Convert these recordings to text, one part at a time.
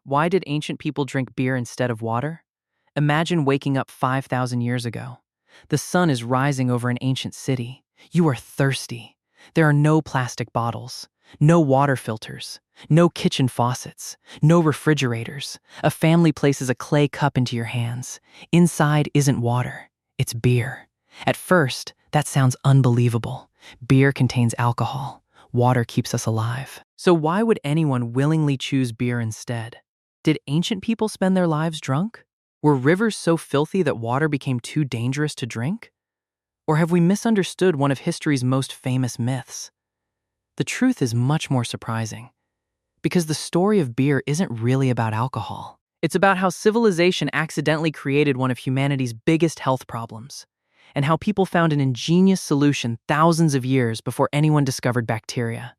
Why did ancient people drink beer instead of water? Imagine waking up 5,000 years ago. The sun is rising over an ancient city. You are thirsty. There are no plastic bottles, no water filters, no kitchen faucets, no refrigerators. A family places a clay cup into your hands. Inside isn't water, it's beer. At first, that sounds unbelievable. Beer contains alcohol. Water keeps us alive. So why would anyone willingly choose beer instead? Did ancient people spend their lives drunk? Were rivers so filthy that water became too dangerous to drink? Or have we misunderstood one of history's most famous myths? The truth is much more surprising, because the story of beer isn't really about alcohol. It's about how civilization accidentally created one of humanity's biggest health problems, and how people found an ingenious solution thousands of years before anyone discovered bacteria.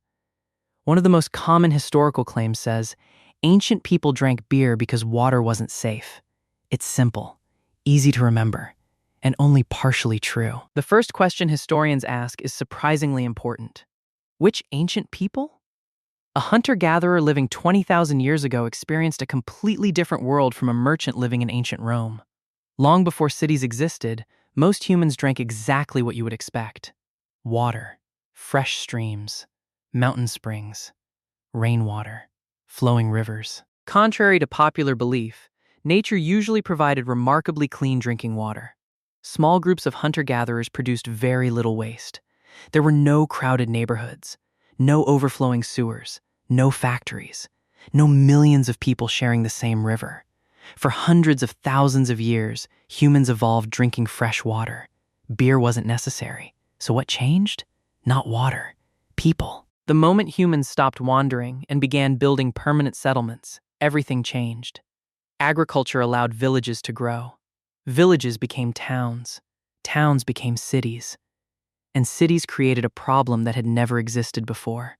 One of the most common historical claims says, ancient people drank beer because water wasn't safe. It's simple, easy to remember, and only partially true. The first question historians ask is surprisingly important. Which ancient people? A hunter-gatherer living 20,000 years ago experienced a completely different world from a merchant living in ancient Rome. Long before cities existed, most humans drank exactly what you would expect: water, fresh streams, mountain springs, rainwater, flowing rivers. Contrary to popular belief, nature usually provided remarkably clean drinking water. Small groups of hunter-gatherers produced very little waste. There were no crowded neighborhoods, no overflowing sewers, no factories, no millions of people sharing the same river. For hundreds of thousands of years, humans evolved drinking fresh water. Beer wasn't necessary. So what changed? Not water, people. The moment humans stopped wandering and began building permanent settlements, everything changed. Agriculture allowed villages to grow. Villages became towns. Towns became cities. And cities created a problem that had never existed before: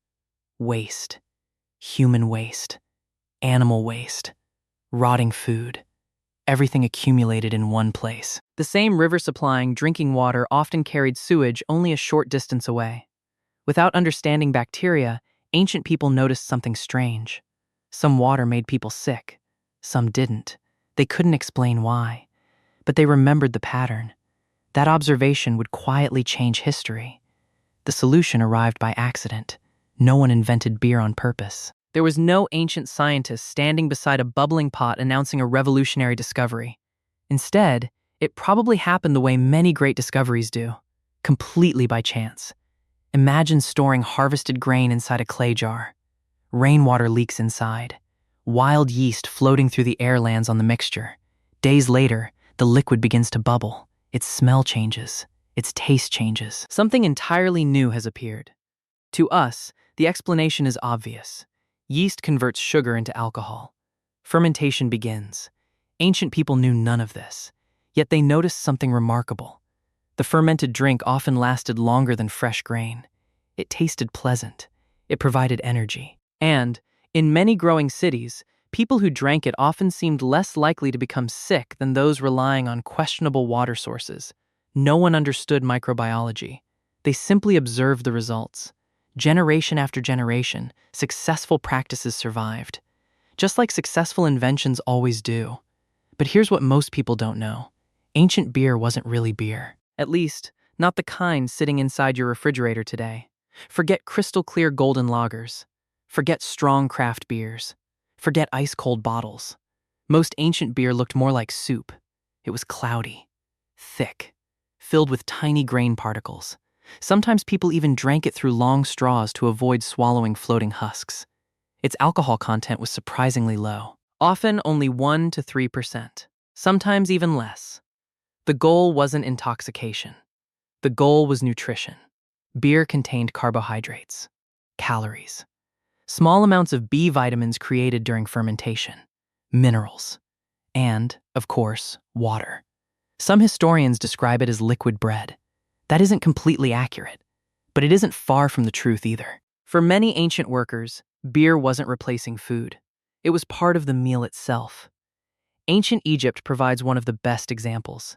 waste. Human waste. Animal waste. Rotting food. Everything accumulated in one place. The same river supplying drinking water often carried sewage only a short distance away. Without understanding bacteria, ancient people noticed something strange. Some water made people sick. Some didn't. They couldn't explain why. But they remembered the pattern. That observation would quietly change history. The solution arrived by accident. No one invented beer on purpose. There was no ancient scientist standing beside a bubbling pot announcing a revolutionary discovery. Instead, it probably happened the way many great discoveries do, completely by chance. Imagine storing harvested grain inside a clay jar. Rainwater leaks inside. Wild yeast floating through the air lands on the mixture. Days later, the liquid begins to bubble. Its smell changes. Its taste changes. Something entirely new has appeared. To us, the explanation is obvious. Yeast converts sugar into alcohol. Fermentation begins. Ancient people knew none of this, yet they noticed something remarkable. The fermented drink often lasted longer than fresh grain. It tasted pleasant. It provided energy. And, in many growing cities, people who drank it often seemed less likely to become sick than those relying on questionable water sources. No one understood microbiology. They simply observed the results. Generation after generation, successful practices survived, just like successful inventions always do. But here's what most people don't know. Ancient beer wasn't really beer. At least, not the kind sitting inside your refrigerator today. Forget crystal clear golden lagers. Forget strong craft beers. Forget ice-cold bottles. Most ancient beer looked more like soup. It was cloudy, thick, filled with tiny grain particles. Sometimes people even drank it through long straws to avoid swallowing floating husks. Its alcohol content was surprisingly low, often only 1 to 3%, sometimes even less. The goal wasn't intoxication. The goal was nutrition. Beer contained carbohydrates, calories, small amounts of B vitamins created during fermentation, minerals, and, of course, water. Some historians describe it as liquid bread. That isn't completely accurate, but it isn't far from the truth either. For many ancient workers, beer wasn't replacing food. It was part of the meal itself. Ancient Egypt provides one of the best examples.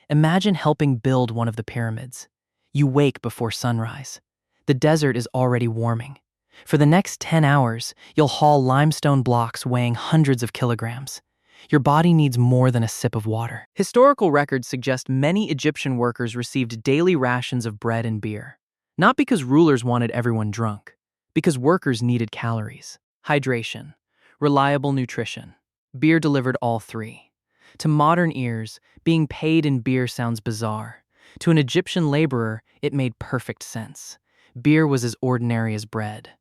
Imagine helping build one of the pyramids. You wake before sunrise. The desert is already warming. For the next 10 hours, you'll haul limestone blocks weighing hundreds of kilograms. Your body needs more than a sip of water. Historical records suggest many Egyptian workers received daily rations of bread and beer. Not because rulers wanted everyone drunk, because workers needed calories, hydration, reliable nutrition. Beer delivered all three. To modern ears, being paid in beer sounds bizarre. To an Egyptian laborer, it made perfect sense. Beer was as ordinary as bread,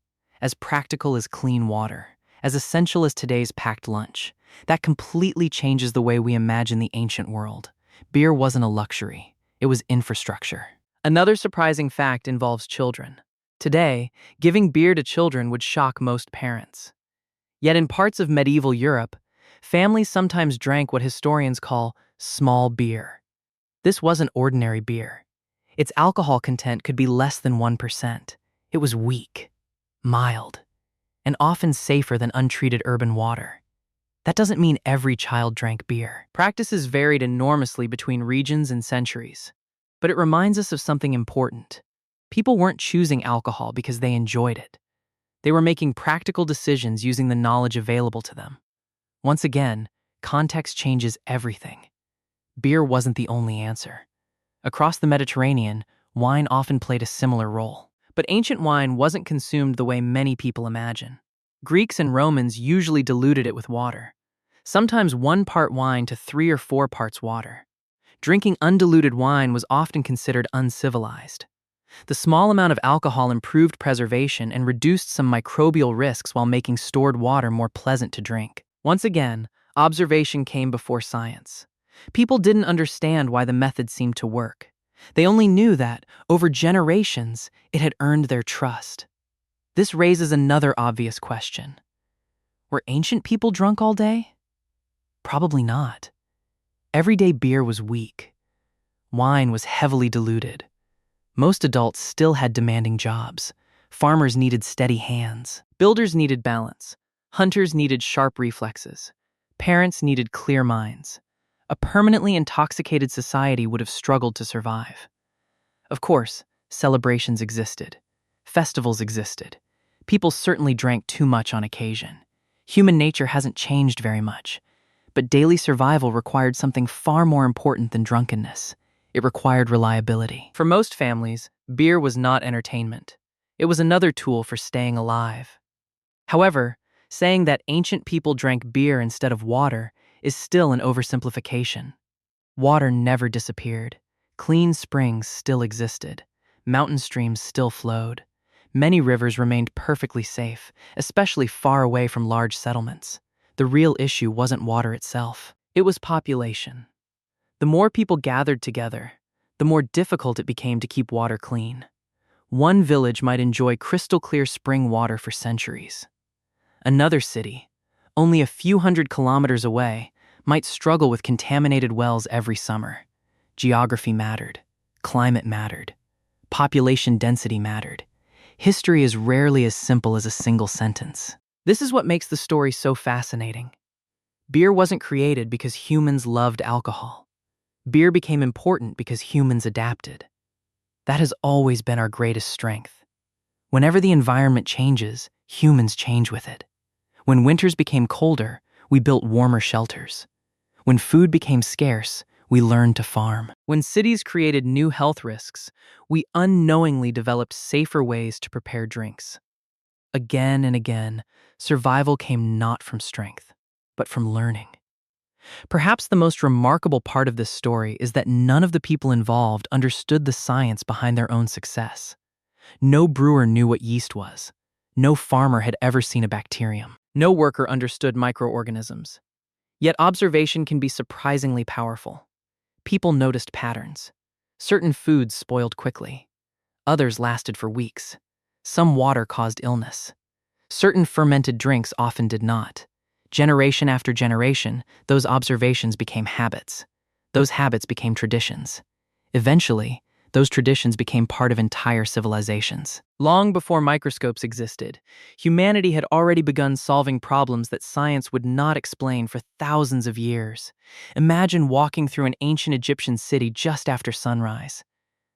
as practical as clean water, as essential as today's packed lunch. That completely changes the way we imagine the ancient world. Beer wasn't a luxury, it was infrastructure. Another surprising fact involves children. Today, giving beer to children would shock most parents. Yet in parts of medieval Europe, families sometimes drank what historians call small beer. This wasn't ordinary beer. Its alcohol content could be less than 1%. It was weak, mild, and often safer than untreated urban water. That doesn't mean every child drank beer. Practices varied enormously between regions and centuries. But it reminds us of something important. People weren't choosing alcohol because they enjoyed it. They were making practical decisions using the knowledge available to them. Once again, context changes everything. Beer wasn't the only answer. Across the Mediterranean, wine often played a similar role. But ancient wine wasn't consumed the way many people imagine. Greeks and Romans usually diluted it with water. Sometimes 1 part wine to 3 or 4 parts water. Drinking undiluted wine was often considered uncivilized. The small amount of alcohol improved preservation and reduced some microbial risks while making stored water more pleasant to drink. Once again, observation came before science. People didn't understand why the method seemed to work. They only knew that, over generations, it had earned their trust. This raises another obvious question. Were ancient people drunk all day? Probably not. Everyday beer was weak. Wine was heavily diluted. Most adults still had demanding jobs. Farmers needed steady hands. Builders needed balance. Hunters needed sharp reflexes. Parents needed clear minds. A permanently intoxicated society would have struggled to survive. Of course, celebrations existed. Festivals existed. People certainly drank too much on occasion. Human nature hasn't changed very much. But daily survival required something far more important than drunkenness. It required reliability. For most families, beer was not entertainment. It was another tool for staying alive. However, saying that ancient people drank beer instead of water is still an oversimplification. Water never disappeared. Clean springs still existed. Mountain streams still flowed. Many rivers remained perfectly safe, especially far away from large settlements. The real issue wasn't water itself. It was population. The more people gathered together, the more difficult it became to keep water clean. One village might enjoy crystal-clear spring water for centuries. Another city, only a few hundred kilometers away, might struggle with contaminated wells every summer. Geography mattered. Climate mattered. Population density mattered. History is rarely as simple as a single sentence. This is what makes the story so fascinating. Beer wasn't created because humans loved alcohol. Beer became important because humans adapted. That has always been our greatest strength. Whenever the environment changes, humans change with it. When winters became colder, we built warmer shelters. When food became scarce, we learned to farm. When cities created new health risks, we unknowingly developed safer ways to prepare drinks. Again and again, survival came not from strength, but from learning. Perhaps the most remarkable part of this story is that none of the people involved understood the science behind their own success. No brewer knew what yeast was. No farmer had ever seen a bacterium. No worker understood microorganisms. Yet observation can be surprisingly powerful. People noticed patterns. Certain foods spoiled quickly. Others lasted for weeks. Some water caused illness. Certain fermented drinks often did not. Generation after generation, those observations became habits. Those habits became traditions. Eventually, those traditions became part of entire civilizations. Long before microscopes existed, humanity had already begun solving problems that science would not explain for thousands of years. Imagine walking through an ancient Egyptian city just after sunrise.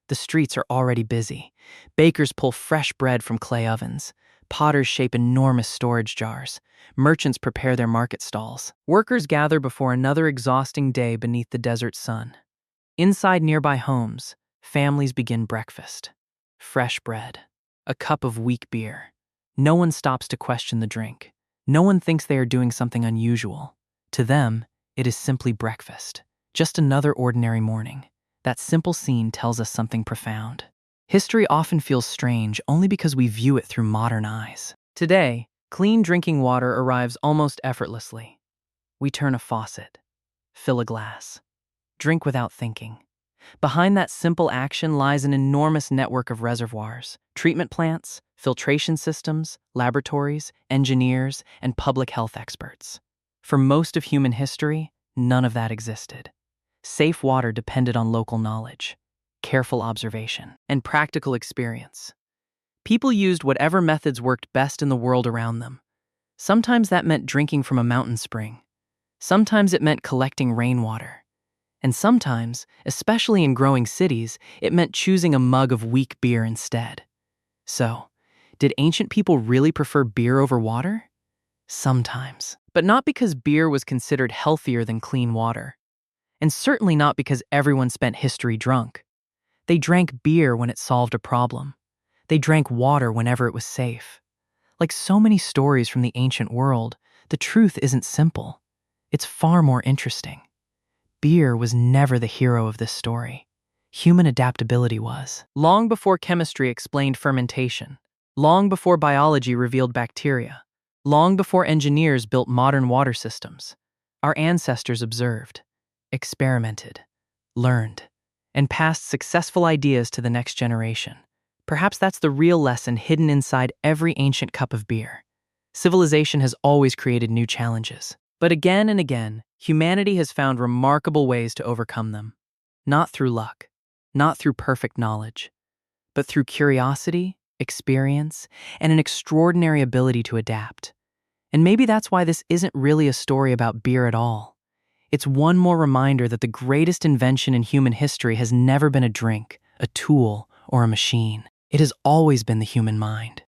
The streets are already busy. Bakers pull fresh bread from clay ovens. Potters shape enormous storage jars. Merchants prepare their market stalls. Workers gather before another exhausting day beneath the desert sun. Inside nearby homes, families begin breakfast. Fresh bread. A cup of weak beer. No one stops to question the drink. No one thinks they are doing something unusual. To them, it is simply breakfast. Just another ordinary morning. That simple scene tells us something profound. History often feels strange only because we view it through modern eyes. Today, clean drinking water arrives almost effortlessly. We turn a faucet, fill a glass, drink without thinking. Behind that simple action lies an enormous network of reservoirs, treatment plants, filtration systems, laboratories, engineers, and public health experts. For most of human history, none of that existed. Safe water depended on local knowledge, careful observation, and practical experience. People used whatever methods worked best in the world around them. Sometimes that meant drinking from a mountain spring. Sometimes it meant collecting rainwater. And sometimes, especially in growing cities, it meant choosing a mug of weak beer instead. So, did ancient people really prefer beer over water? Sometimes. But not because beer was considered healthier than clean water. And certainly not because everyone spent history drunk. They drank beer when it solved a problem. They drank water whenever it was safe. Like so many stories from the ancient world, the truth isn't simple. It's far more interesting. Beer was never the hero of this story. Human adaptability was. Long before chemistry explained fermentation, long before biology revealed bacteria, long before engineers built modern water systems, our ancestors observed, experimented, learned, and passed successful ideas to the next generation. Perhaps that's the real lesson hidden inside every ancient cup of beer. Civilization has always created new challenges. But again and again, humanity has found remarkable ways to overcome them. Not through luck, not through perfect knowledge, but through curiosity, experience, and an extraordinary ability to adapt. And maybe that's why this isn't really a story about beer at all. It's one more reminder that the greatest invention in human history has never been a drink, a tool, or a machine. It has always been the human mind.